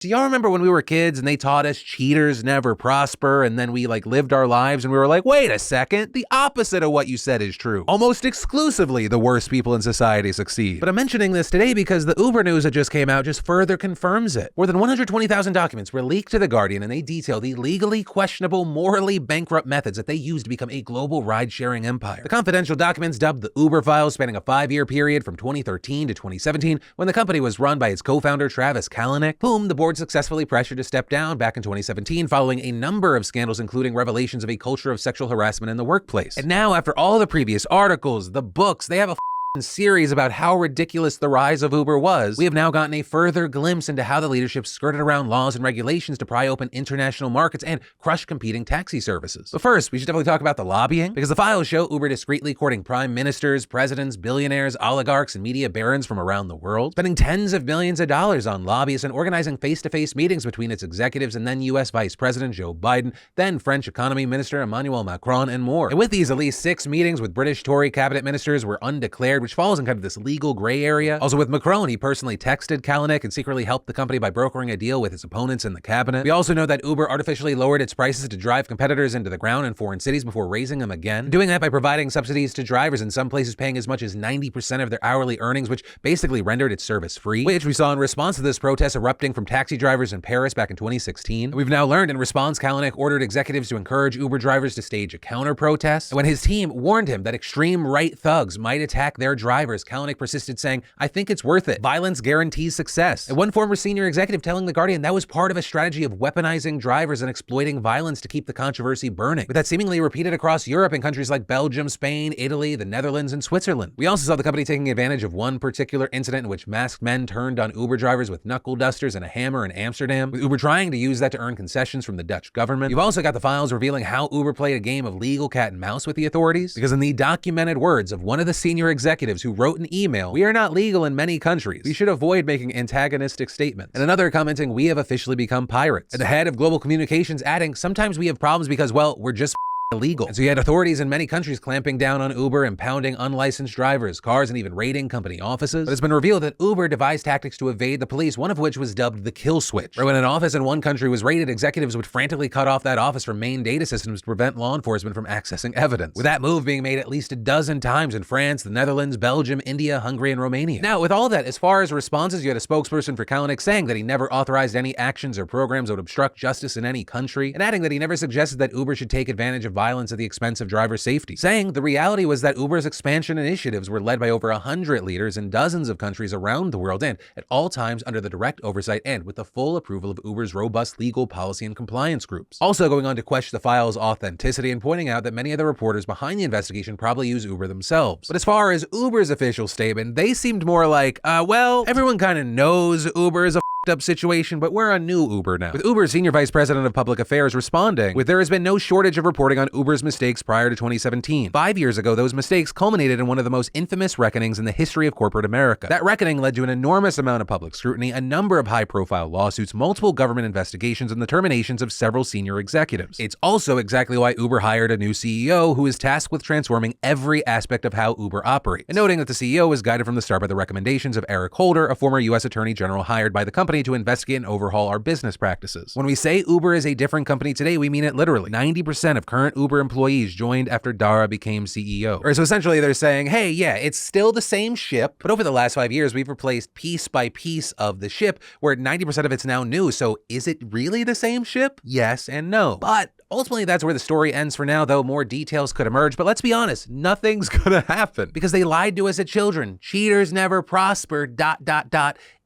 Do y'all remember when we were kids and they taught us cheaters never prosper, and then we lived our lives and we were like, wait a second, the opposite of what you said is true. Almost exclusively the worst people in society succeed. But I'm mentioning this today because the Uber news that just came out just further confirms it. More than 120,000 documents were leaked to The Guardian, and they detail the legally questionable, morally bankrupt methods that they used to become a global ride-sharing empire. The confidential documents, dubbed the Uber files, spanning a 5-year period from 2013 to 2017, when the company was run by its co-founder Travis Kalanick, whom the board successfully pressured to step down back in 2017 following a number of scandals, including revelations of a culture of sexual harassment in the workplace. And now, after all the previous articles, the books, they have a series about how ridiculous the rise of Uber was, we have now gotten a further glimpse into how the leadership skirted around laws and regulations to pry open international markets and crush competing taxi services. But first, we should definitely talk about the lobbying, because the files show Uber discreetly courting prime ministers, presidents, billionaires, oligarchs, and media barons from around the world, spending tens of millions of dollars on lobbyists and organizing face-to-face meetings between its executives and then U.S. Vice President Joe Biden, then French Economy Minister Emmanuel Macron, and more. And with these, at least 6 meetings with British Tory cabinet ministers were undeclared, which falls in kind of this legal gray area. Also with Macron, he personally texted Kalanick and secretly helped the company by brokering a deal with his opponents in the cabinet. We also know that Uber artificially lowered its prices to drive competitors into the ground in foreign cities before raising them again, doing that by providing subsidies to drivers, in some places paying as much as 90% of their hourly earnings, which basically rendered its service free, which we saw in response to this protest erupting from taxi drivers in Paris back in 2016. And we've now learned in response, Kalanick ordered executives to encourage Uber drivers to stage a counter-protest. And when his team warned him that extreme right thugs might attack their drivers, Kalanick persisted, saying, "I think it's worth it. Violence guarantees success." And one former senior executive telling The Guardian that was part of a strategy of weaponizing drivers and exploiting violence to keep the controversy burning, with that seemingly repeated across Europe in countries like Belgium, Spain, Italy, the Netherlands, and Switzerland. We also saw the company taking advantage of one particular incident in which masked men turned on Uber drivers with knuckle dusters and a hammer in Amsterdam, with Uber trying to use that to earn concessions from the Dutch government. You've also got the files revealing how Uber played a game of legal cat and mouse with the authorities, because in the documented words of one of the senior executives who wrote an email, "We are not legal in many countries. We should avoid making antagonistic statements." And another commenting, "We have officially become pirates." And the head of global communications adding, "Sometimes we have problems because, well, we're just illegal." And so you had authorities in many countries clamping down on Uber, impounding unlicensed drivers, cars, and even raiding company offices. But it's been revealed that Uber devised tactics to evade the police, one of which was dubbed the kill switch, where when an office in one country was raided, executives would frantically cut off that office from main data systems to prevent law enforcement from accessing evidence, with that move being made at least a dozen times in France, the Netherlands, Belgium, India, Hungary, and Romania. Now, with all that, as far as responses, you had a spokesperson for Kalanick saying that he never authorized any actions or programs that would obstruct justice in any country, and adding that he never suggested that Uber should take advantage of violence at the expense of driver safety, saying the reality was that Uber's expansion initiatives were led by over 100 leaders in dozens of countries around the world, and at all times under the direct oversight and with the full approval of Uber's robust legal policy and compliance groups. Also going on to question the file's authenticity and pointing out that many of the reporters behind the investigation probably use Uber themselves. But as far as Uber's official statement, they seemed more like, well, everyone kind of knows Uber is a up situation, but we're on new Uber now. With Uber's senior vice president of public affairs responding with, "There has been no shortage of reporting on Uber's mistakes prior to 2017. 5 years ago, those mistakes culminated in one of the most infamous reckonings in the history of corporate America. That reckoning led to an enormous amount of public scrutiny, a number of high-profile lawsuits, multiple government investigations, and the terminations of several senior executives. It's also exactly why Uber hired a new CEO who is tasked with transforming every aspect of how Uber operates." And noting that the CEO was guided from the start by the recommendations of Eric Holder, a former U.S. Attorney General hired by the company to investigate and overhaul our business practices. When we say Uber is a different company today, we mean it literally. 90% of current Uber employees joined after Dara became CEO. Or so essentially they're saying, hey, yeah, it's still the same ship, but over the last 5 years, we've replaced piece by piece of the ship where 90% of it's now new. So is it really the same ship? Yes and no. But ultimately, that's where the story ends for now, though more details could emerge. But let's be honest, nothing's gonna happen because they lied to us as children. Cheaters never prosper, ...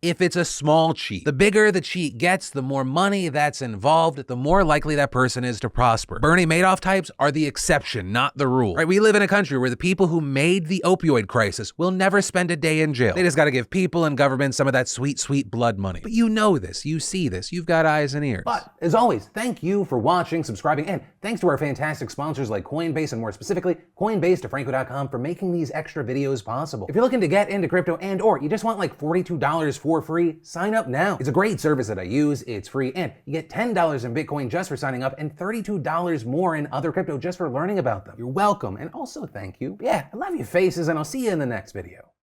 if it's a small cheat. The bigger the cheat gets, the more money that's involved, the more likely that person is to prosper. Bernie Madoff types are the exception, not the rule. Right? We live in a country where the people who made the opioid crisis will never spend a day in jail. They just gotta give people and government some of that sweet, sweet blood money. But you know this, you see this, you've got eyes and ears. But as always, thank you for watching, subscribing, and thanks to our fantastic sponsors like Coinbase and more specifically, Coinbase, DeFranco.com for making these extra videos possible. If you're looking to get into crypto and or you just want like $42 for free, sign up now. It's a great service that I use, it's free, and you get $10 in Bitcoin just for signing up and $32 more in other crypto just for learning about them. You're welcome, and also thank you. Yeah, I love your faces, and I'll see you in the next video.